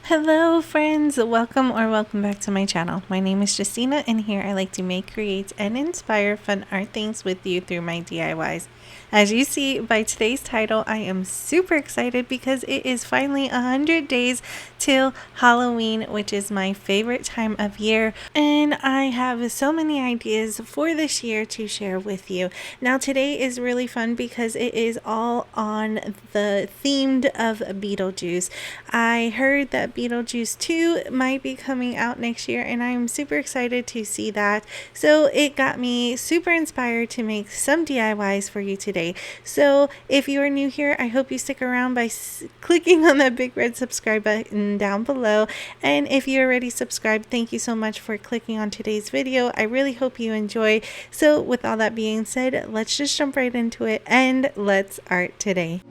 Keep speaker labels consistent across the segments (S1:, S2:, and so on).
S1: Hello friends, welcome back to my channel. My name is Justina and here I like to make, create, and inspire fun art things with you through my DIYs. As you see by today's title, I am super excited because it is finally 100 days till Halloween, which is my favorite time of year, and I have so many ideas for this year to share with you. Now today is really fun because it is all on the themed of Beetlejuice. I heard that Beetlejuice 2 might be coming out next year and I'm super excited to see that. So it got me super inspired to make some DIYs for you today. So if you are new here, I hope you stick around by clicking on that big red subscribe button down below. And if you're already subscribed, thank you so much for clicking on today's video. I really hope you enjoy. So with all that being said, let's just jump right into it and let's art today.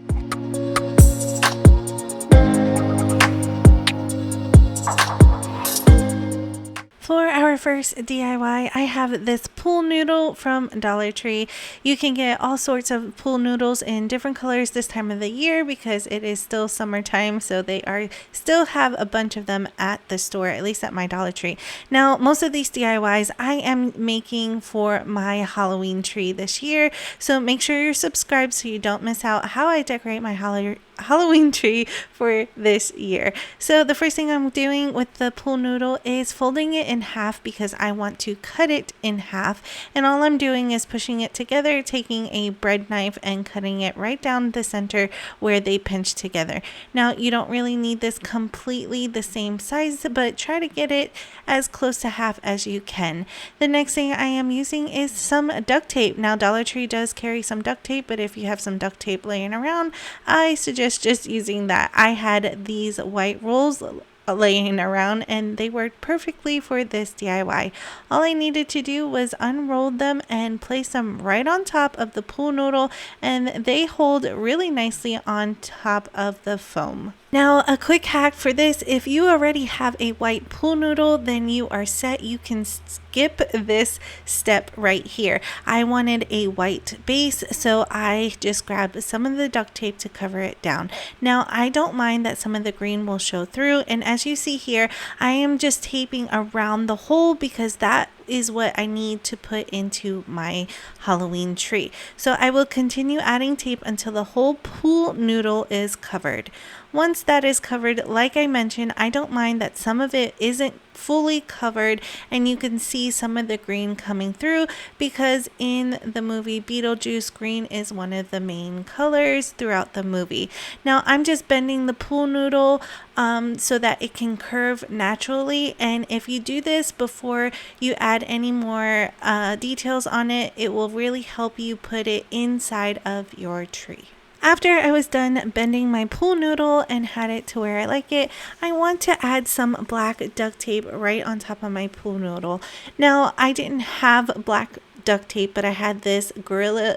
S1: For our first DIY, I have this pool noodle from Dollar Tree. You can get all sorts of pool noodles in different colors this time of the year because it is still summertime, so they still have a bunch of them at the store, at least at my Dollar Tree. Now, most of these DIYs I am making for my Halloween tree this year, so make sure you're subscribed so you don't miss out how I decorate my Halloween tree for this year. So the first thing I'm doing with the pool noodle is folding it in half because I want to cut it in half, and all I'm doing is pushing it together, taking a bread knife and cutting it right down the center where they pinch together. Now you don't really need this completely the same size, but try to get it as close to half as you can. The next thing I am using is some duct tape. Now Dollar Tree does carry some duct tape, but if you have some duct tape laying around, I suggest just using that. I had these white rolls laying around and they worked perfectly for this DIY. All I needed to do was unroll them and place them right on top of the pool noodle, and they hold really nicely on top of the foam. Now, a quick hack for this: if you already have a white pool noodle, then you are set. You can skip this step right here. I wanted a white base, so I just grabbed some of the duct tape to cover it down. Now, I don't mind that some of the green will show through, and as you see here, I am just taping around the hole because that is what I need to put into my Halloween tree. So I will continue adding tape until the whole pool noodle is covered. Once that is covered, like I mentioned, I don't mind that some of it isn't fully covered and you can see some of the green coming through because in the movie Beetlejuice, green is one of the main colors throughout the movie. Now I'm just bending the pool noodle so that it can curve naturally, and if you do this before you add any more details on it, it will really help you put it inside of your tree. After I was done bending my pool noodle and had it to where I like it, I want to add some black duct tape right on top of my pool noodle. Now, I didn't have black duct tape, but I had this Gorilla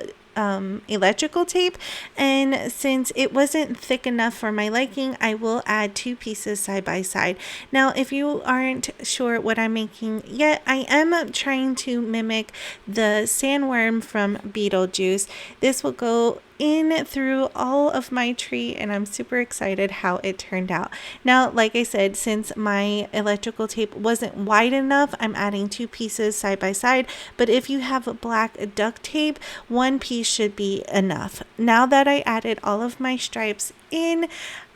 S1: electrical tape, and since it wasn't thick enough for my liking, I will add two pieces side by side. Now if you aren't sure what I'm making yet, I am trying to mimic the sandworm from Beetlejuice. This will go in through all of my tree and I'm super excited how it turned out. Now, like I said, since my electrical tape wasn't wide enough, I'm adding two pieces side by side, but if you have black duct tape, one piece should be enough. Now that I added all of my stripes in,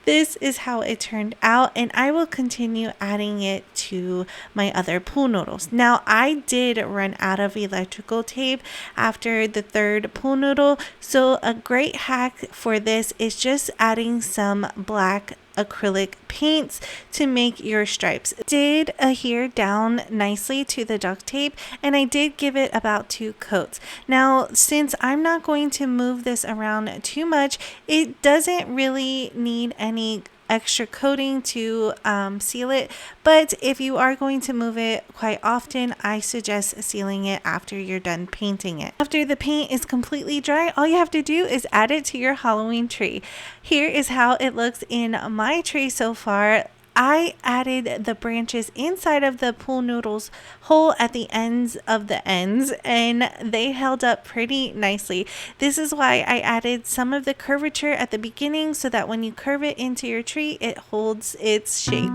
S1: this is how it turned out, and I will continue adding it to my other pool noodles. Now, I did run out of electrical tape after the third pool noodle, so a great hack for this is just adding some black acrylic paints to make your stripes. Did adhere down nicely to the duct tape, and I did give it about 2 coats. Now, since I'm not going to move this around too much, it doesn't really need any extra coating to seal it, but if you are going to move it quite often, I suggest sealing it after you're done painting it. After the paint is completely dry, all you have to do is add it to your Halloween tree. Here is how it looks in my tree so far. I added the branches inside of the pool noodles hole at the ends of the ends, and they held up pretty nicely. This is why I added some of the curvature at the beginning so that when you curve it into your tree, it holds its shape.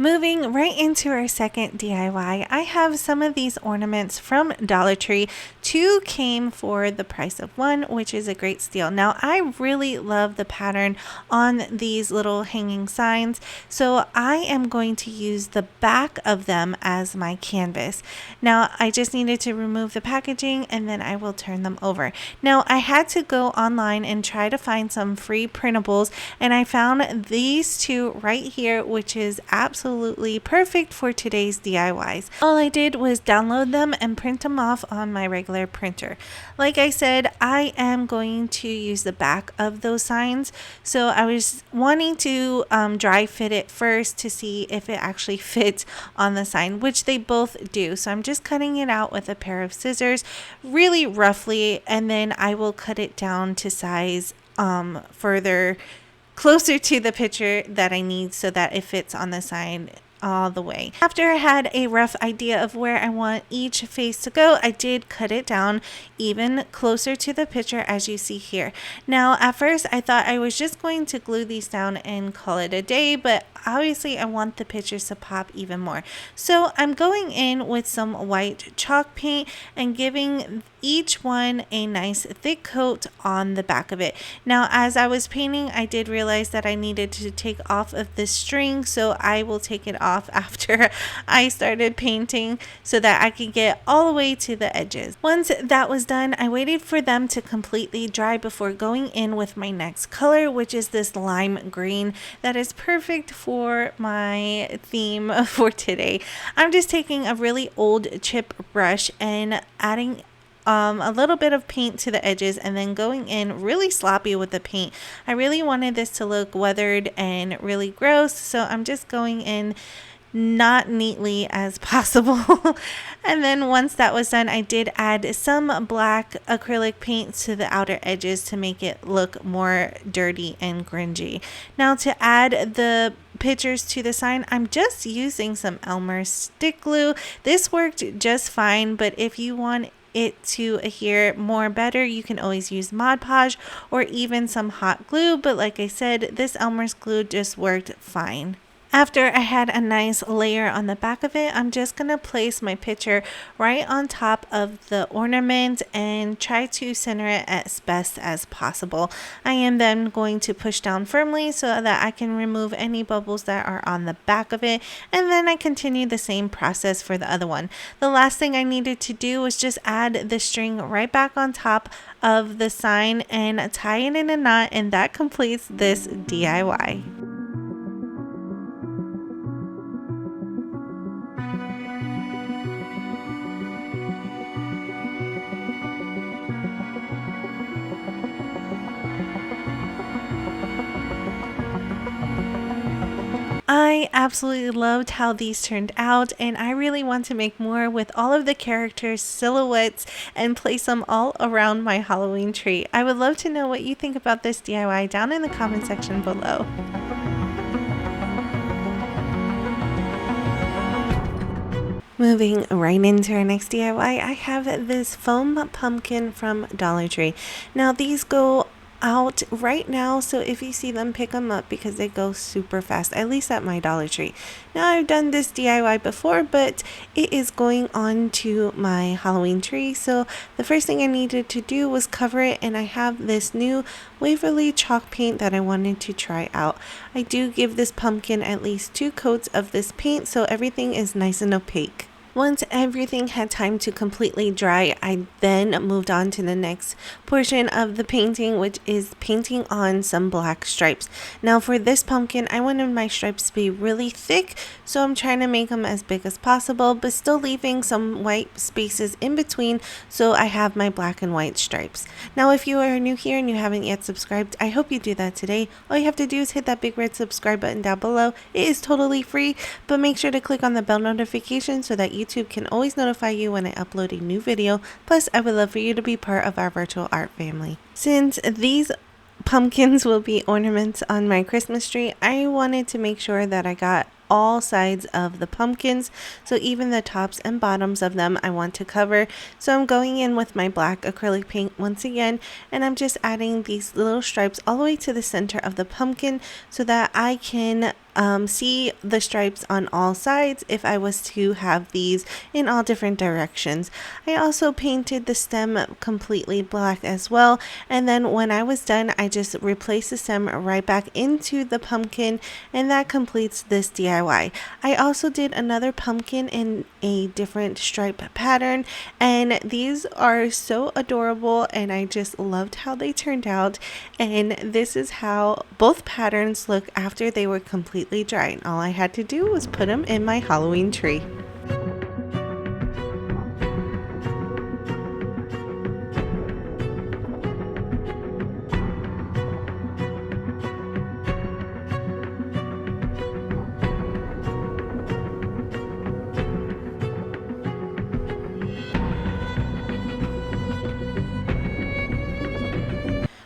S1: Moving right into our second DIY, I have some of these ornaments from Dollar Tree. 2 came for the price of 1, which is a great steal. Now, I really love the pattern on these little hanging signs, so I am going to use the back of them as my canvas. Now, I just needed to remove the packaging and then I will turn them over. Now, I had to go online and try to find some free printables, and I found these 2 right here, which is absolutely perfect for today's DIYs. All I did was download them and print them off on my regular printer. Like I said, I am going to use the back of those signs, so I was wanting to dry fit it first to see if it actually fits on the sign, which they both do. So I'm just cutting it out with a pair of scissors really roughly, and then I will cut it down to size further closer to the picture that I need so that it fits on the sign all the way. After I had a rough idea of where I want each face to go, I did cut it down even closer to the picture as you see here. Now, at first I thought I was just going to glue these down and call it a day, but obviously I want the pictures to pop even more. So I'm going in with some white chalk paint and giving each one a nice thick coat on the back of it. Now, as I was painting, I did realize that I needed to take off of this string, so I will take it off after I started painting so that I could get all the way to the edges. Once that was done, I waited for them to completely dry before going in with my next color, which is this lime green that is perfect for my theme for today. I'm just taking a really old chip brush and adding a little bit of paint to the edges and then going in really sloppy with the paint. I really wanted this to look weathered and really gross, so I'm just going in not neatly as possible. And then once that was done, I did add some black acrylic paint to the outer edges to make it look more dirty and grungy. Now, to add the pictures to the sign, I'm just using some Elmer's stick glue. This worked just fine, but if you want it to adhere more better, you can always use Mod Podge or even some hot glue, but like I said, this Elmer's glue just worked fine. After I had a nice layer on the back of it, I'm just going to place my picture right on top of the ornament and try to center it as best as possible. I am then going to push down firmly so that I can remove any bubbles that are on the back of it, and then I continue the same process for the other one. The last thing I needed to do was just add the string right back on top of the sign and tie it in a knot, and that completes this DIY. I absolutely loved how these turned out, and I really want to make more with all of the characters' silhouettes and place them all around my Halloween tree. I would love to know what you think about this DIY down in the comment section below. Moving right into our next DIY, I have this foam pumpkin from Dollar Tree. Now, these go out right now, so if you see them, pick them up because they go super fast, at least at my Dollar Tree. Now, I've done this DIY before, but it is going on to my Halloween tree, so the first thing I needed to do was cover it, and I have this new Waverly chalk paint that I wanted to try out. I do give this pumpkin at least 2 coats of this paint so everything is nice and opaque. Once everything had time to completely dry, I then moved on to the next portion of the painting, which is painting on some black stripes. Now, for this pumpkin, I wanted my stripes to be really thick, so I'm trying to make them as big as possible, but still leaving some white spaces in between so I have my black and white stripes. Now, if you are new here and you haven't yet subscribed, I hope you do that today. All you have to do is hit that big red subscribe button down below. It is totally free, but make sure to click on the bell notification so that YouTube can always notify you when I upload a new video. Plus, I would love for you to be part of our virtual art family. Since these pumpkins will be ornaments on my Christmas tree, I wanted to make sure that I got all sides of the pumpkins, so even the tops and bottoms of them I want to cover. So I'm going in with my black acrylic paint once again, and I'm just adding these little stripes all the way to the center of the pumpkin so that I can see the stripes on all sides if I was to have these in all different directions. I also painted the stem completely black as well, and then when I was done, I just replaced the stem right back into the pumpkin, and that completes this DIY. I also did another pumpkin in a different stripe pattern, and these are so adorable, and I just loved how they turned out. And this is how both patterns look after they were completely dry, and all I had to do was put them in my Halloween tree.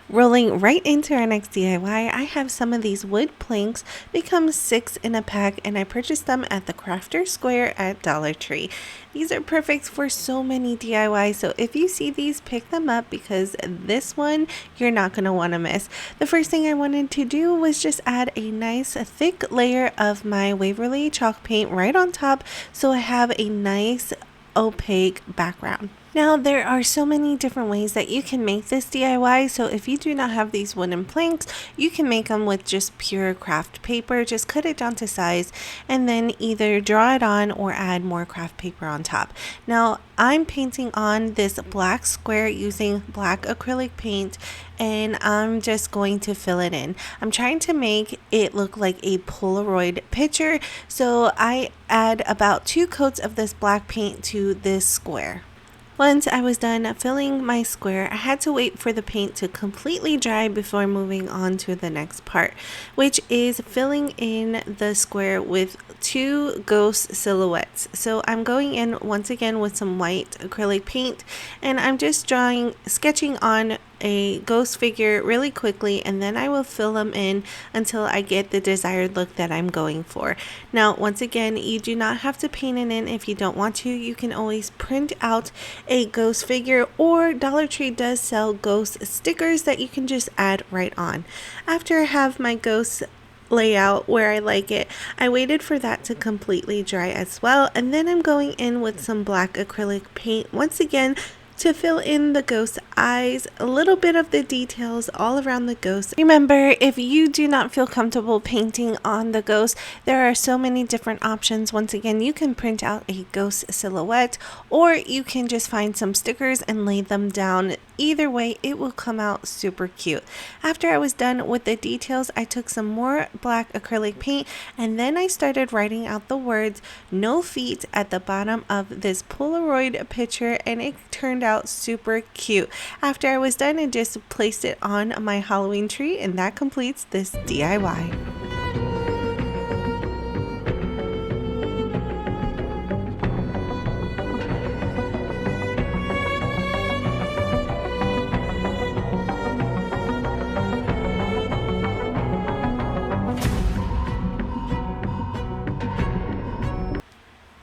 S1: Rolling right into our next DIY, I have some of these wood planks become 6 in a pack, and I purchased them at the Crafter Square at Dollar Tree. These are perfect for so many DIYs, so if you see these, pick them up because this one you're not going to want to miss. The first thing I wanted to do was just add a nice thick layer of my Waverly chalk paint right on top so I have a nice opaque background. Now, there are so many different ways that you can make this DIY, so if you do not have these wooden planks, you can make them with just pure craft paper. Just cut it down to size and then either draw it on or add more craft paper on top. Now, I'm painting on this black square using black acrylic paint, and I'm just going to fill it in. I'm trying to make it look like a Polaroid picture, so I add about 2 coats of this black paint to this square. Once I was done filling my square, I had to wait for the paint to completely dry before moving on to the next part, which is filling in the square with 2 ghost silhouettes. So I'm going in once again with some white acrylic paint, and I'm just sketching on a ghost figure really quickly, and then I will fill them in until I get the desired look that I'm going for. Now, once again, you do not have to paint it in if you don't want to. You can always print out a ghost figure, or Dollar Tree does sell ghost stickers that you can just add right on. After I have my ghost layout where I like it, I waited for that to completely dry as well, and then I'm going in with some black acrylic paint once again to fill in the ghost eyes, a little bit of the details all around the ghost. Remember, if you do not feel comfortable painting on the ghost, there are so many different options. Once again, you can print out a ghost silhouette, or you can just find some stickers and lay them down. Either way, it will come out super cute. After I was done with the details, I took some more black acrylic paint, and then I started writing out the words "no feet" at the bottom of this Polaroid picture, and it turned out super cute. After I was done, I just placed it on my Halloween tree, and that completes this DIY.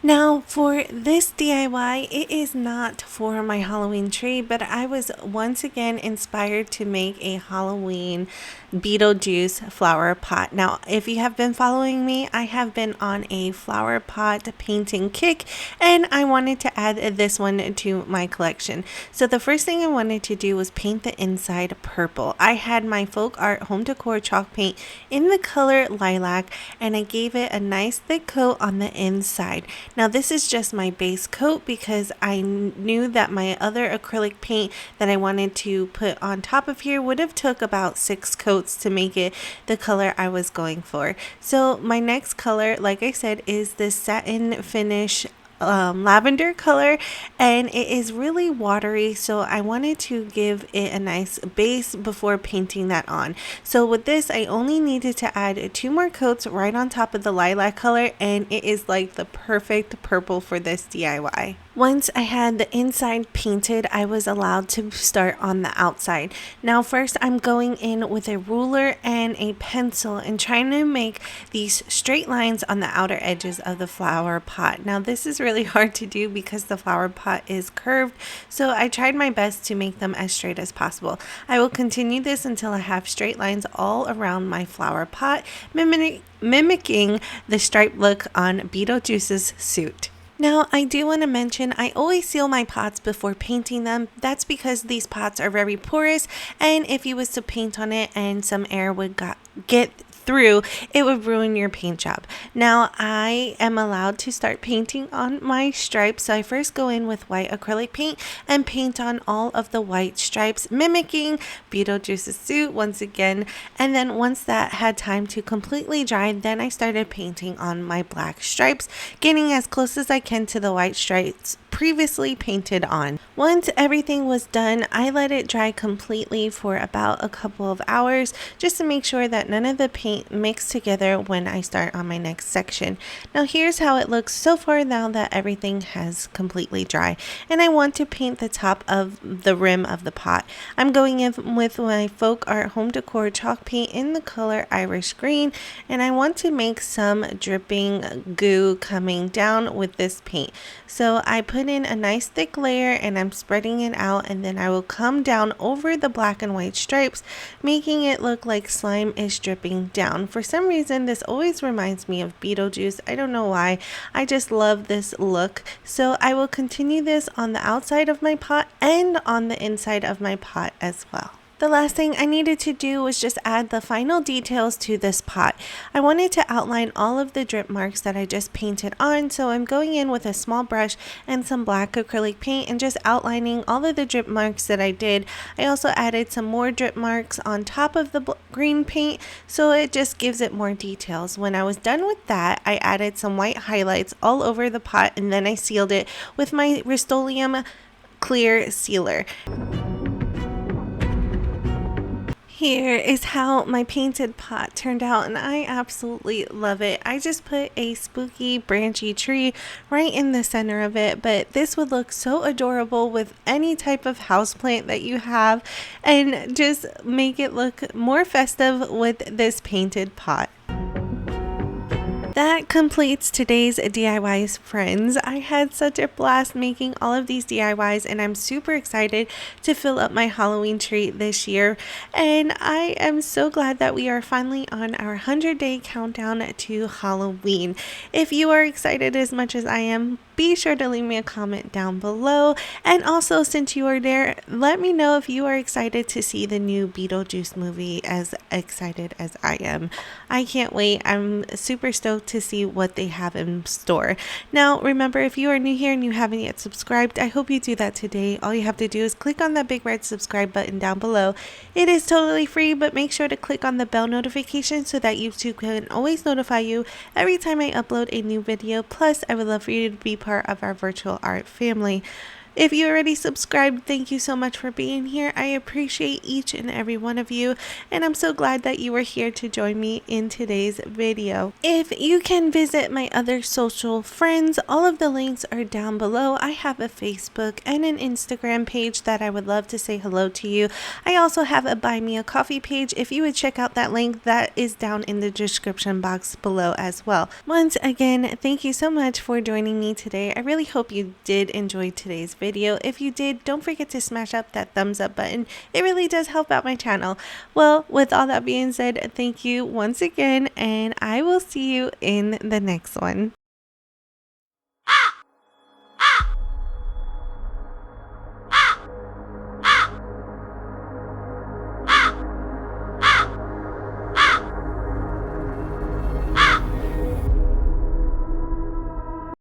S1: Now, for this DIY, it is not for my Halloween tree, but I was once again inspired to make a Halloween Beetlejuice flower pot. Now, if you have been following me, I have been on a flower pot painting kick, and I wanted to add this one to my collection. So the first thing I wanted to do was paint the inside purple. I had my folk art home decor chalk paint in the color lilac, and I gave it a nice thick coat on the inside. Now, this is just my base coat because I knew that my other acrylic paint that I wanted to put on top of here would have took about 6 coats to make it the color I was going for. So my next color, like I said, is this satin finish lavender color, and it is really watery, so I wanted to give it a nice base before painting that on. So with this, I only needed to add 2 more coats right on top of the lilac color, and it is like the perfect purple for this DIY. Once I had the inside painted, I was allowed to start on the outside. Now first I'm going in with a ruler and a pencil and trying to make these straight lines on the outer edges of the flower pot. Now this is really hard to do because the flower pot is curved, so I tried my best to make them as straight as possible. I will continue this until I have straight lines all around my flower pot, mimicking the striped look on Beetlejuice's suit. Now, I do want to mention I always seal my pots before painting them. That's because these pots are very porous, and if you was to paint on it and some air would get through, it would ruin your paint job. Now I am allowed to start painting on my stripes, so I first go in with white acrylic paint and paint on all of the white stripes, mimicking Beetlejuice's suit once again. And then once that had time to completely dry, then I started painting on my black stripes, getting as close as I can to the white stripes previously painted on. Once everything was done, I let it dry completely for about a couple of hours just to make sure that none of the paint mixed together when I start on my next section. Now here's how it looks so far now that everything has completely dry, and I want to paint the top of the rim of the pot. I'm going in with my folk art home decor chalk paint in the color Irish green, and I want to make some dripping goo coming down with this paint. So I put in a nice thick layer and I'm spreading it out, and then I will come down over the black and white stripes, making it look like slime is dripping down. For some reason this always reminds me of Beetlejuice. I don't know why. I just love this look. So I will continue this on the outside of my pot and on the inside of my pot as well. The last thing I needed to do was just add the final details to this pot. I wanted to outline all of the drip marks that I just painted on, so I'm going in with a small brush and some black acrylic paint and just outlining all of the drip marks that I did. I also added some more drip marks on top of the green paint, so it just gives it more details. When I was done with that, I added some white highlights all over the pot, and then I sealed it with my Rust-Oleum clear sealer. Here is how my painted pot turned out, and I absolutely love it. I just put a spooky branchy tree right in the center of it, but this would look so adorable with any type of houseplant that you have, and just make it look more festive with this painted pot. That completes today's DIYs, friends. I had such a blast making all of these DIYs, and I'm super excited to fill up my Halloween tree this year. And I am so glad that we are finally on our 100-day countdown to Halloween. If you are excited as much as I am, be sure to leave me a comment down below. And also, since you are there, let me know if you are excited to see the new Beetlejuice movie as excited as I am. I can't wait. I'm super stoked to see what they have in store. Now, remember, if you are new here and you haven't yet subscribed, I hope you do that today. All you have to do is click on that big red subscribe button down below. It is totally free, but make sure to click on the bell notification so that YouTube can always notify you every time I upload a new video. Plus, I would love for you to be part of our virtual art family. If you already subscribed, thank you so much for being here. I appreciate each and every one of you, and I'm so glad that you were here to join me in today's video. If you can visit my other social friends, all of the links are down below. I have a Facebook and an Instagram page that I would love to say hello to you. I also have a Buy Me a Coffee page. If you would check out that link, that is down in the description box below as well. Once again, thank you so much for joining me today. I really hope you did enjoy today's video. If you did, don't forget to smash up that thumbs up button. It really does help out my channel. Well, with all that being said, thank you once again, and I will see you in the next one.